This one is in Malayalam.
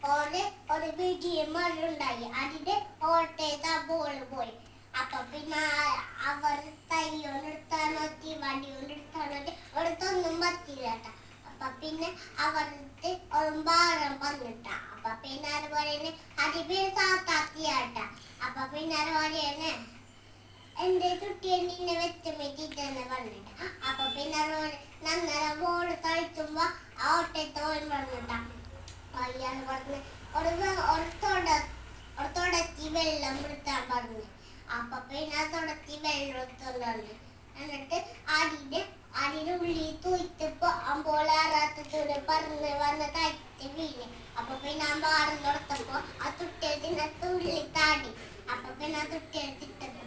ഓന് ഒരു വീട്ടിലുണ്ടായി. അതിന്റെ ഓട്ടേത്ത ബോള് പോയി. അപ്പൊ പിന്നെ അവർ തയ്യോണ്ടെടുത്താൻ നോക്കി, വടിയോണ്ടെടുത്താൻ നോക്കി, അവിടുത്തൊന്നും പറ്റില്ല. അപ്പൊ പിന്നെ അവർക്ക് ഒരു ഭാരം വന്നിട്ട. അപ്പൊ പിന്നെ അതുപോലെ അതിപ്പോ താത്താത്തിയാട്ട. അപ്പൊ പിന്നെ അതുപോലെ എന്റെ കുട്ടിയെ നിന്നെ വെച്ചുമിട്ടിട്ടെന്ന് പറഞ്ഞിട്ട്. അപ്പൊ പിന്നെ അതുപോലെ നന്നര ബോള് കളിക്കുമ്പോ ആ ഓട്ടത്തോൻ പറഞ്ഞിട്ട. അയ്യാന്ന് പറഞ്ഞ് ഒരു തുടത്തി വെള്ളം എടുത്താൻ പറഞ്ഞു. അപ്പൊ പിന്നെ ആ തുടത്തി വെള്ളം എടുത്തോണ്ട് എന്നിട്ട് അതിന്റെ ഉള്ളിൽ തൂയിട്ടപ്പോ അമ്പോളാറാത്തൂടെ പറന്ന് വന്ന് തട്ടി വീണ്. അപ്പൊ പിന്നെ ആ മാറും കൊടുത്തപ്പോ ആ തുട്ടിയതിന്റെ ഉള്ളിൽ താടി. അപ്പൊ പിന്നെ ആ തുട്ടിയെടുത്തിട്ടപ്പോ